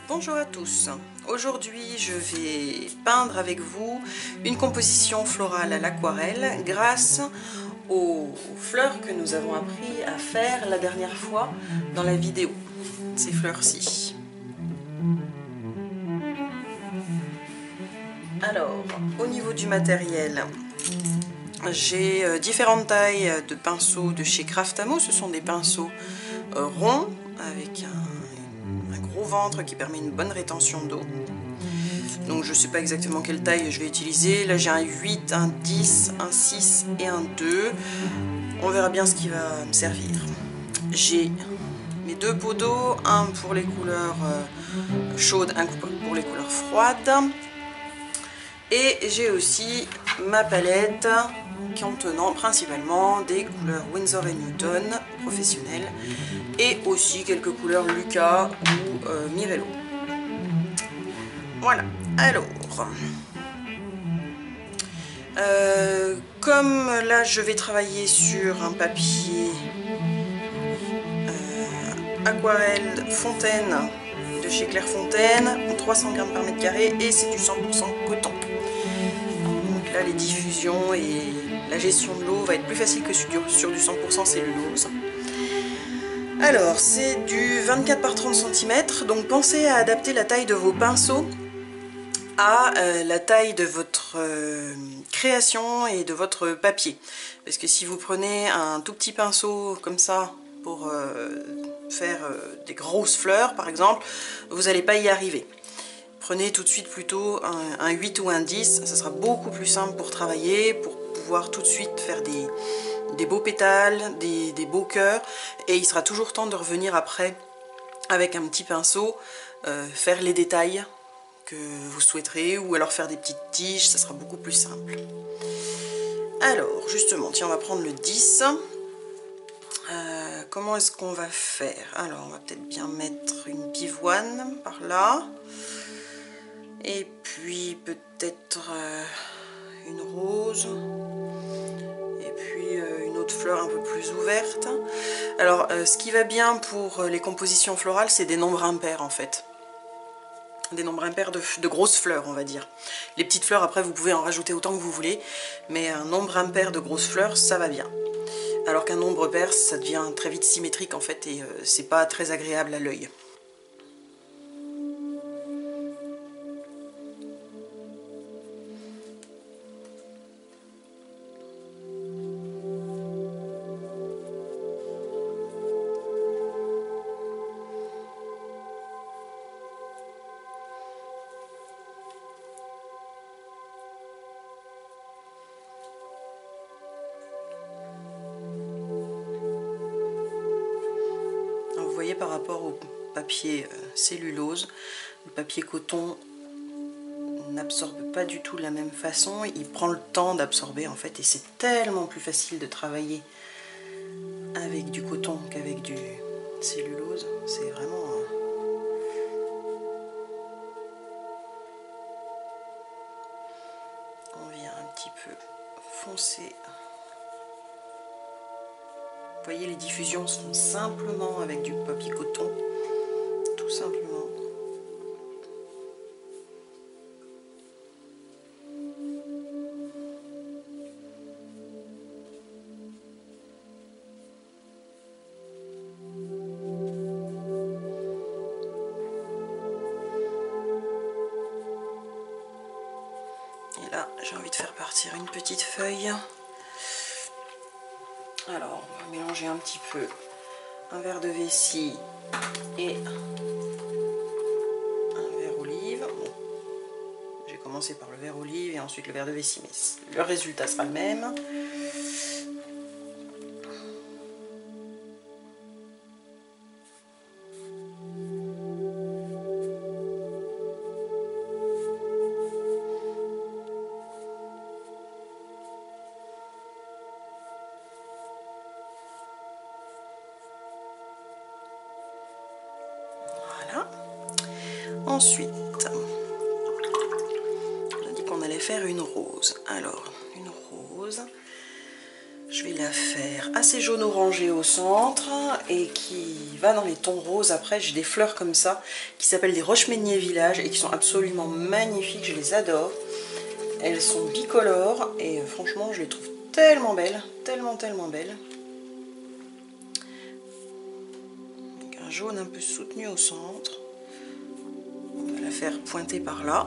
Bonjour à tous, aujourd'hui je vais peindre avec vous une composition florale à l'aquarelle grâce aux fleurs que nous avons appris à faire la dernière fois dans la vidéo, ces fleurs-ci. Alors, au niveau du matériel, j'ai différentes tailles de pinceaux de chez Craftamo. Ce sont des pinceaux ronds avec un gros ventre qui permet une bonne rétention d'eau. Donc je ne sais pas exactement quelle taille je vais utiliser. Là j'ai un 8, un 10, un 6 et un 2. On verra bien ce qui va me servir. J'ai mes deux pots d'eau, un pour les couleurs chaudes, un pour les couleurs froides. Et j'ai aussi ma palette contenant principalement des couleurs Winsor & Newton professionnelles et aussi quelques couleurs Luca ou Mirello. Voilà, alors comme là je vais travailler sur un papier aquarelle fontaine de chez Clairefontaine, 300 grammes par mètre carré, et c'est du 100% coton. Donc là les diffusions et la gestion de l'eau va être plus facile que sur du 100% cellulose. Alors c'est du 24 par 30 cm, donc pensez à adapter la taille de vos pinceaux à la taille de votre création et de votre papier. Parce que si vous prenez un tout petit pinceau comme ça pour faire des grosses fleurs par exemple, vous n'allez pas y arriver. Prenez tout de suite plutôt un 8 ou un 10, ça sera beaucoup plus simple pour travailler, pour pouvoir tout de suite faire des beaux pétales, des beaux cœurs, et il sera toujours temps de revenir après avec un petit pinceau, faire les détails que vous souhaiterez, ou alors faire des petites tiges, ça sera beaucoup plus simple. Alors justement, tiens, on va prendre le 10. Comment est-ce qu'on va faire? Alors on va peut-être bien mettre une pivoine par là, et puis peut-être une rose, et puis une autre fleur un peu plus ouverte. Alors ce qui va bien pour les compositions florales, c'est des nombres impairs en fait. Des nombres impairs de grosses fleurs, on va dire. Les petites fleurs, après, vous pouvez en rajouter autant que vous voulez, mais un nombre impair de grosses fleurs, ça va bien. Alors qu'un nombre pair, ça devient très vite symétrique, en fait, et c'est pas très agréable à l'œil. Vous voyez, par rapport au papier cellulose, le papier coton n'absorbe pas du tout de la même façon, il prend le temps d'absorber en fait, et c'est tellement plus facile de travailler avec du coton qu'avec du cellulose. C'est vraiment on vient un petit peu foncer. Vous voyez, les diffusions se font simplement avec du papier coton, tout simplement. Et là, j'ai envie de faire partir une petite feuille. Alors, on va mélanger un petit peu un verre de vessie et un verre olive. Bon, j'ai commencé par le verre olive et ensuite le verre de vessie, mais le résultat sera le même. Ensuite, on a dit qu'on allait faire une rose. Alors, une rose, Je vais la faire assez jaune orangé au centre et qui va dans les tons roses. Après j'ai des fleurs comme ça qui s'appellent des Rochemenier Village et qui sont absolument magnifiques, je les adore. Elles sont bicolores et franchement je les trouve tellement belles, tellement belles. Donc un jaune un peu soutenu au centre. On va la faire pointer par là.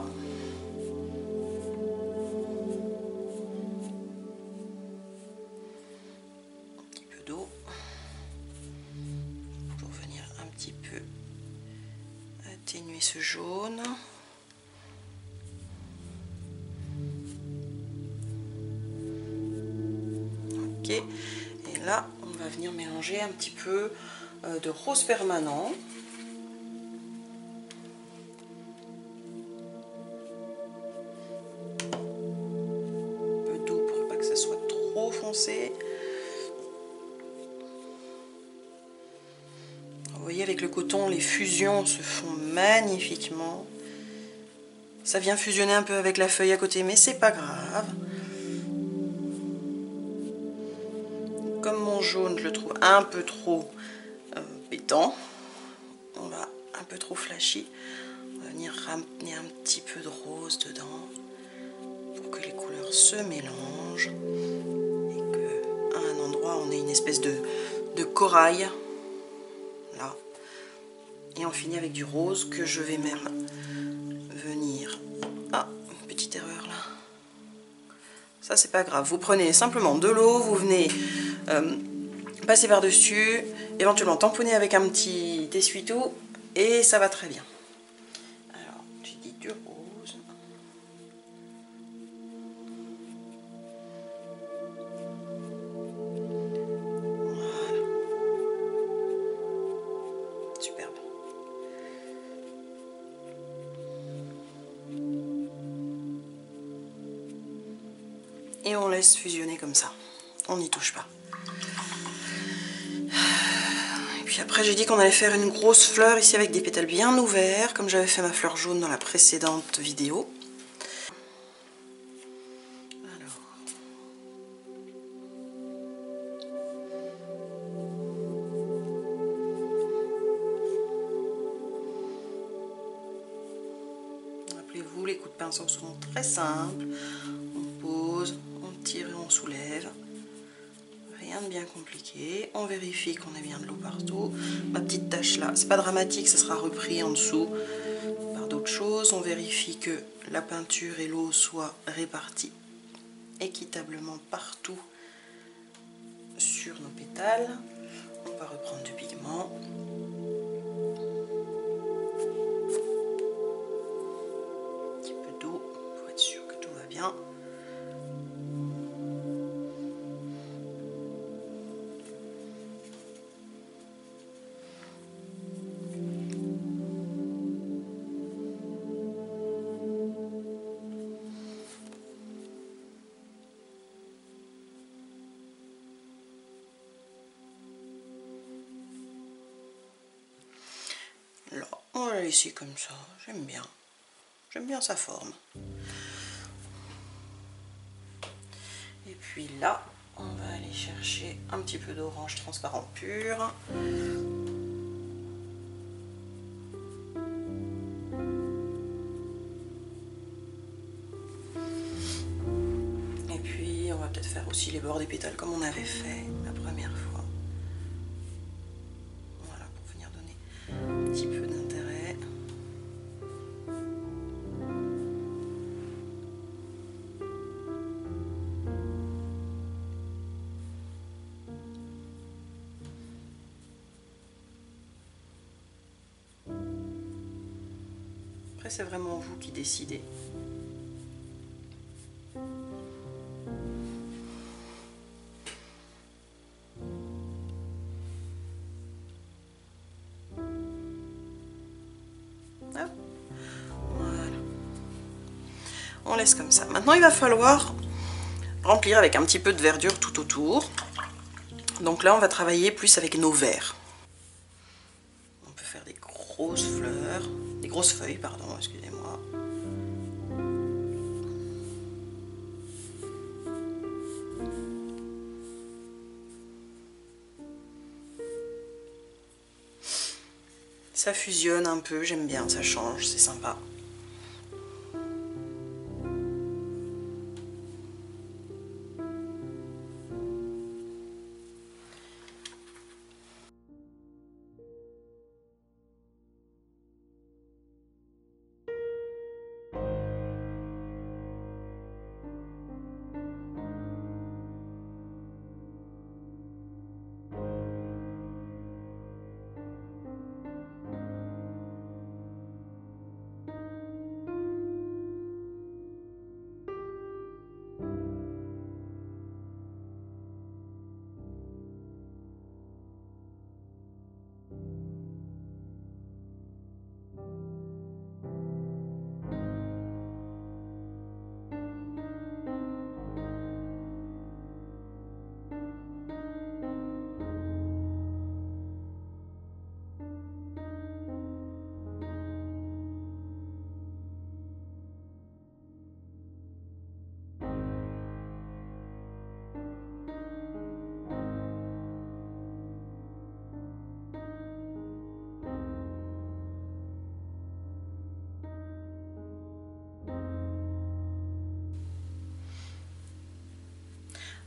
D'eau pour venir un petit peu atténuer ce jaune. Ok, et là on va venir mélanger un petit peu de rose permanent. Un peu d'eau pour pas que ça soit trop foncé. Vous voyez, avec le coton, les fusions se font magnifiquement. Ça vient fusionner un peu avec la feuille à côté, mais c'est pas grave. Comme mon jaune, je le trouve un peu trop pétant, on va un peu trop flashy. On va venir ramener un petit peu de rose dedans pour que les couleurs se mélangent et qu'à un endroit on ait une espèce de corail. Là. Et on finit avec du rose que je vais même venir... Ah, une petite erreur là. Ça c'est pas grave, vous prenez simplement de l'eau, vous venez passer par-dessus, éventuellement tamponner avec un petit essuie-tout et ça va très bien. Alors, j'ai dit du rose. Voilà. Superbe. Et on laisse fusionner comme ça. On n'y touche pas. Et puis après j'ai dit qu'on allait faire une grosse fleur ici avec des pétales bien ouverts, comme j'avais fait ma fleur jaune dans la précédente vidéo. Alors. Rappelez-vous, les coups de pinceau sont très simples. On pose, on tire et on soulève. Rien de bien compliqué. On vérifie qu'on a bien de l'eau partout. Ma petite tache là, c'est pas dramatique, ça sera repris en dessous par d'autres choses. On vérifie que la peinture et l'eau soient réparties équitablement partout sur nos pétales. On va reprendre du pigment. Un petit peu d'eau pour être sûr que tout va bien. Là, on va la laisser comme ça, j'aime bien sa forme. Et puis là, on va aller chercher un petit peu d'orange transparent pur. Et puis, on va peut-être faire aussi les bords des pétales comme on avait fait la première fois. Voilà, pour venir donner un petit peu d'intérêt. Après, c'est vraiment vous qui décidez. Hop. Voilà. On laisse comme ça. Maintenant, il va falloir remplir avec un petit peu de verdure tout autour. Donc là, on va travailler plus avec nos verts. On peut faire des grosses fleurs, des grosses feuilles, pardon, excusez-moi. Ça fusionne un peu, j'aime bien, ça change, c'est sympa.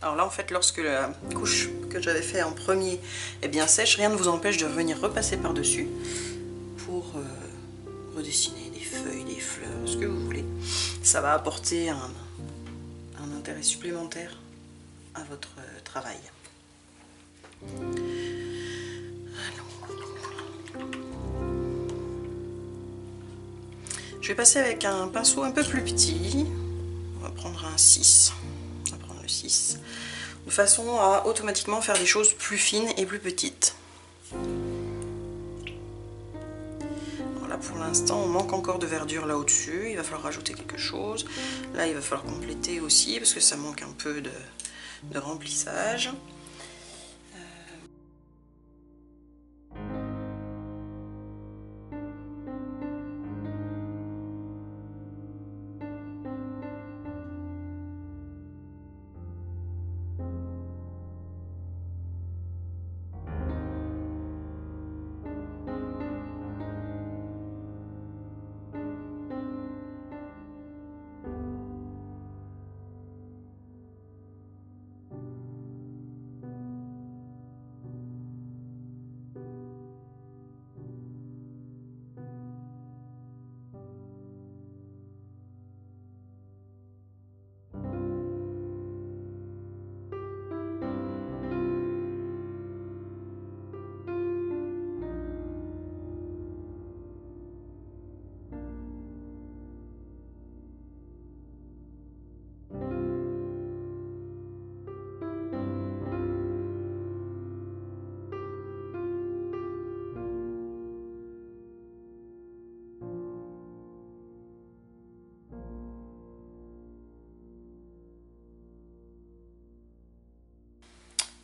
Alors là en fait lorsque la couche que j'avais fait en premier est bien sèche, rien ne vous empêche de revenir repasser par dessus pour redessiner des feuilles, des fleurs, ce que vous voulez. Ça va apporter un intérêt supplémentaire à votre travail. Je vais passer avec un pinceau un peu plus petit. On va prendre un 6. On va prendre le 6. De façon à automatiquement faire des choses plus fines et plus petites. Voilà, pour l'instant on manque encore de verdure là au-dessus, il va falloir rajouter quelque chose. Là il va falloir compléter aussi parce que ça manque un peu de remplissage.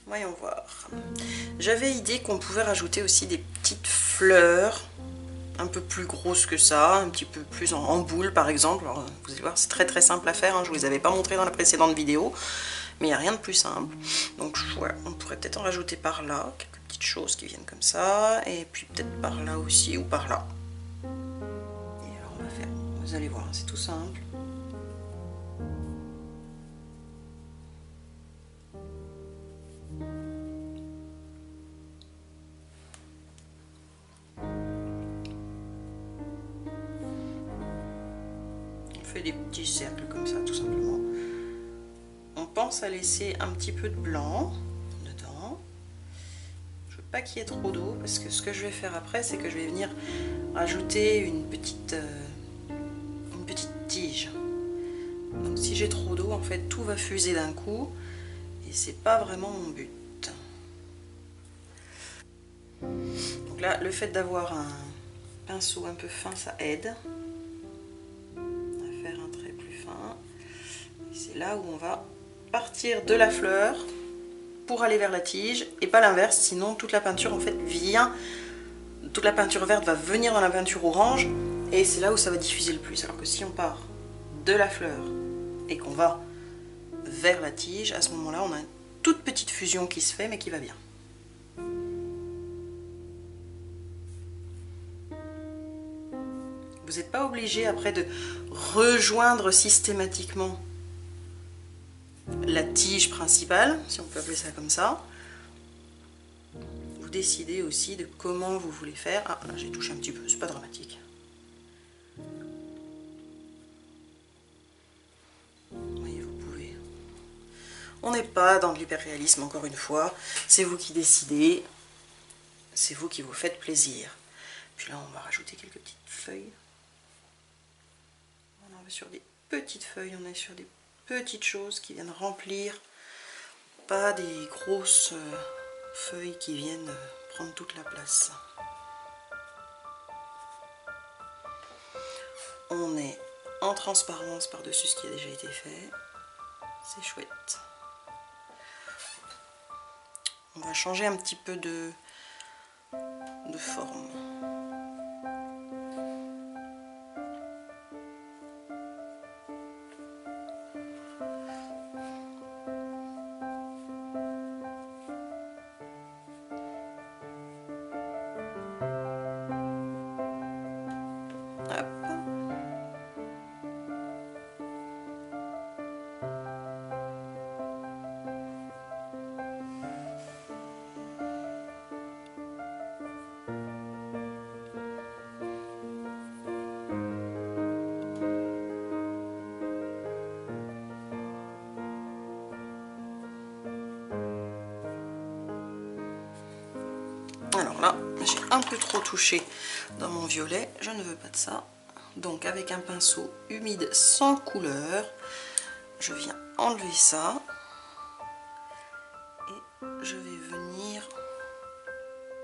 Voyons voir. J'avais idée qu'on pouvait rajouter aussi des petites fleurs un peu plus grosses que ça, un petit peu plus en boule par exemple. Alors, vous allez voir, c'est très très simple à faire, hein. Je ne vous avais pas montré dans la précédente vidéo, mais il n'y a rien de plus simple. Donc voilà, on pourrait peut-être en rajouter par là, quelques petites choses qui viennent comme ça, et puis peut-être par là aussi ou par là. Et alors on va faire, vous allez voir, c'est tout simple. Fait des petits cercles comme ça tout simplement. On pense à laisser un petit peu de blanc dedans. Je veux pas qu'il y ait trop d'eau parce que ce que je vais faire après c'est que je vais venir rajouter une petite tige. Donc si j'ai trop d'eau en fait tout va fuser d'un coup et c'est pas vraiment mon but. Donc là le fait d'avoir un pinceau un peu fin ça aide. C'est là où on va partir de la fleur pour aller vers la tige et pas l'inverse, sinon toute la peinture en fait vient, toute la peinture verte va venir dans la peinture orange et c'est là où ça va diffuser le plus. Alors que si on part de la fleur et qu'on va vers la tige, à ce moment-là on a une toute petite fusion qui se fait mais qui va bien. Vous n'êtes pas obligé après de rejoindre systématiquement la tige principale, si on peut appeler ça comme ça. Vous décidez aussi de comment vous voulez faire. Ah, là j'ai touché un petit peu, c'est pas dramatique. Vous voyez, vous pouvez. On n'est pas dans de l'hyperréalisme, encore une fois. C'est vous qui décidez. C'est vous qui vous faites plaisir. Puis là, on va rajouter quelques petites feuilles. On est sur des petites feuilles, on est sur des petites choses qui viennent remplir, pas des grosses feuilles qui viennent prendre toute la place. On est en transparence par-dessus ce qui a déjà été fait. C'est chouette. On va changer un petit peu de forme. Alors là, j'ai un peu trop touché dans mon violet, je ne veux pas de ça. Donc avec un pinceau humide sans couleur, je viens enlever ça. Et je vais venir...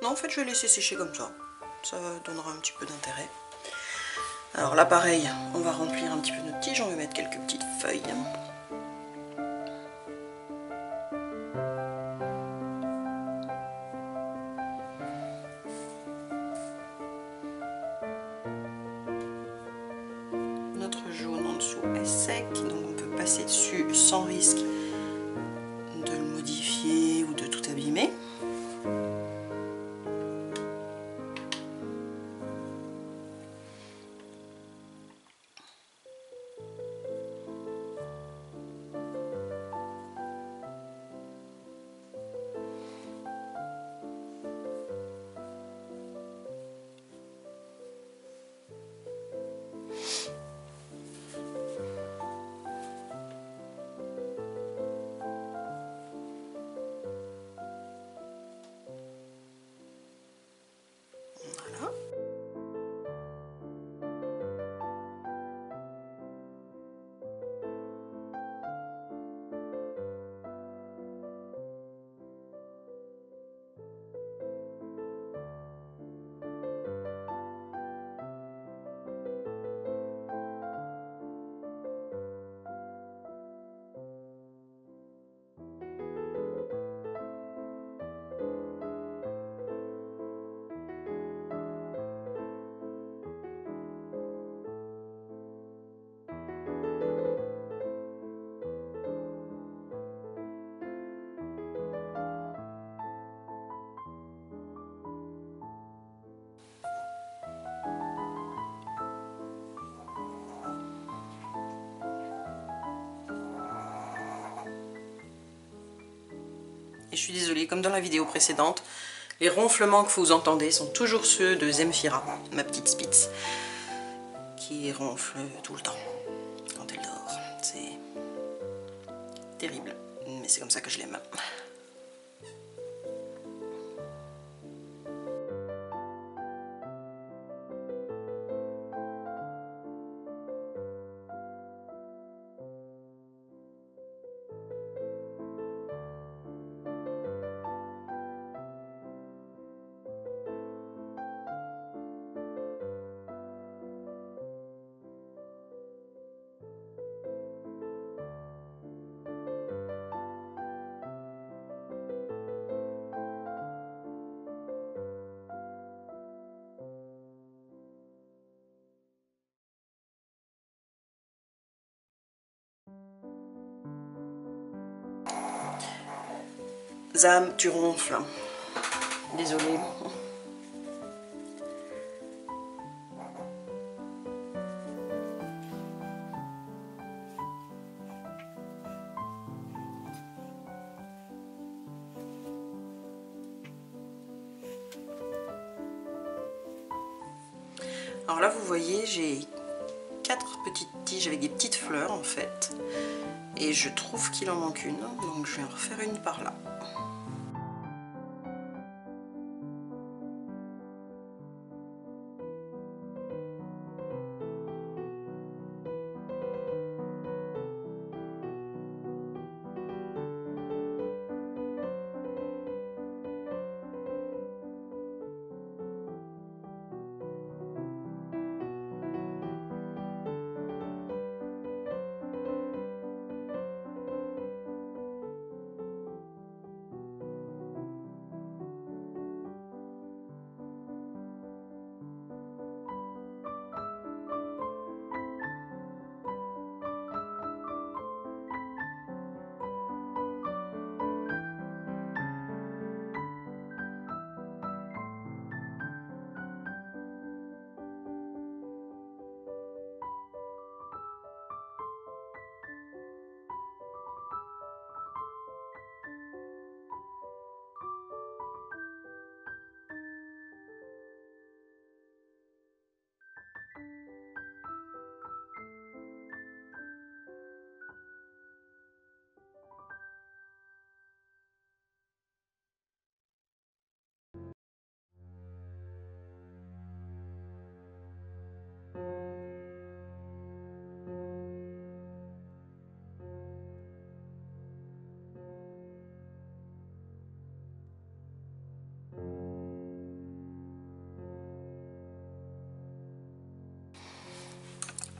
Non, en fait, je vais laisser sécher comme ça. Ça donnera un petit peu d'intérêt. Alors là, pareil, on va remplir un petit peu notre tige, on va mettre quelques petites feuilles. Notre jaune en dessous est sec, donc on peut passer dessus sans risque de le modifier ou de tout abîmer. Et je suis désolée, comme dans la vidéo précédente, les ronflements que vous entendez sont toujours ceux de Zemfira, ma petite Spitz, qui ronfle tout le temps quand elle dort. C'est terrible, mais c'est comme ça que je l'aime. Zam, tu ronfles. Désolée. Alors là vous voyez j'ai 4 petites tiges avec des petites fleurs en fait. Et je trouve qu'il en manque une, donc je vais en refaire une par là.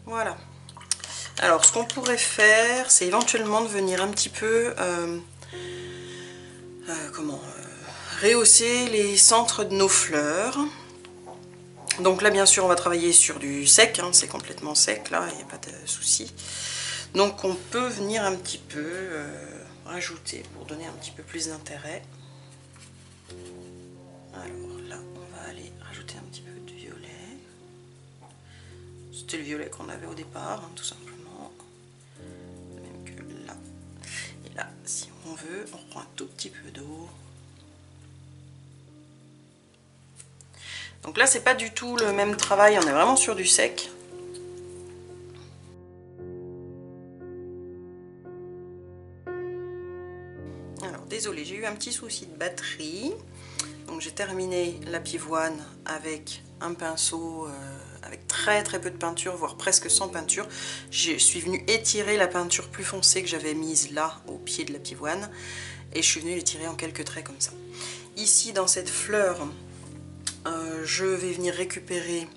Voilà. Alors ce qu'on pourrait faire, c'est éventuellement de venir un petit peu rehausser les centres de nos fleurs. Donc là bien sûr on va travailler sur du sec, hein, c'est complètement sec là, il n'y a pas de souci. Donc on peut venir un petit peu rajouter pour donner un petit peu plus d'intérêt. Alors là on va aller rajouter un petit peu de violet. C'était le violet qu'on avait au départ, hein, tout simplement. Même que là. Et là, si on veut, on reprend un tout petit peu d'eau. Donc là, c'est pas du tout le même travail, on est vraiment sur du sec. Alors, désolé, j'ai eu un petit souci de batterie. Donc j'ai terminé la pivoine avec un pinceau avec très peu de peinture, voire presque sans peinture. Je suis venue étirer la peinture plus foncée que j'avais mise là au pied de la pivoine et je suis venue l'étirer en quelques traits comme ça. Ici dans cette fleur, je vais venir récupérer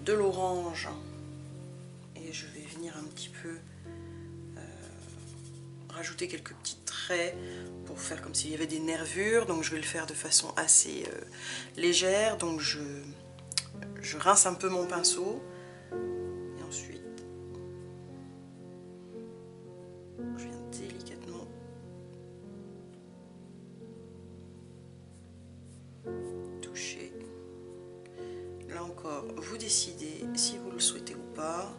de l'orange et je vais venir un petit peu rajouter quelques petits traits pour faire comme s'il y avait des nervures. Donc je vais le faire de façon assez légère. Donc je rince un peu mon pinceau et ensuite je viens délicatement toucher. Là encore, vous décidez si vous le souhaitez ou pas.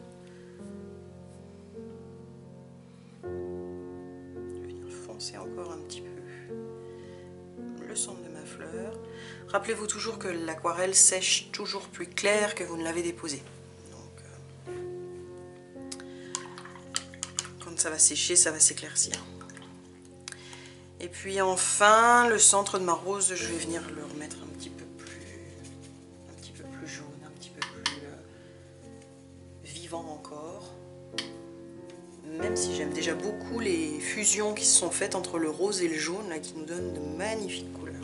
Je vais venir foncer encore un petit peu le centre de ma fleur. Rappelez-vous toujours que l'aquarelle sèche toujours plus clair que vous ne l'avez déposé. Donc, quand ça va sécher, ça va s'éclaircir. Et puis enfin, le centre de ma rose, je vais venir le remettre un petit peu plus jaune, un petit peu plus vivant encore. Même si j'aime déjà beaucoup les fusions qui se sont faites entre le rose et le jaune, là, qui nous donnent de magnifiques couleurs.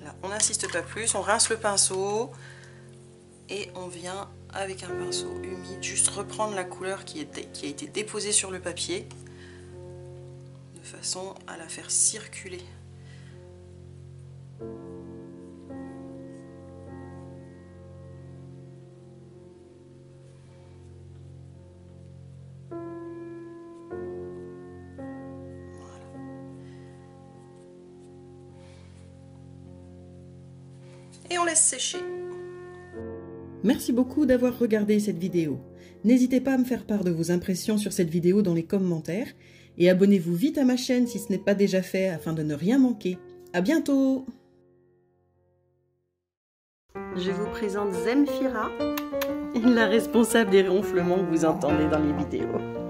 Là, on n'insiste pas plus, on rince le pinceau et on vient avec un pinceau humide juste reprendre la couleur qui a été déposée sur le papier de façon à la faire circuler. et on laisse sécher. Merci beaucoup d'avoir regardé cette vidéo. N'hésitez pas à me faire part de vos impressions sur cette vidéo dans les commentaires et abonnez-vous vite à ma chaîne si ce n'est pas déjà fait afin de ne rien manquer. À bientôt! Je vous présente Zemfira, la responsable des ronflements que vous entendez dans les vidéos.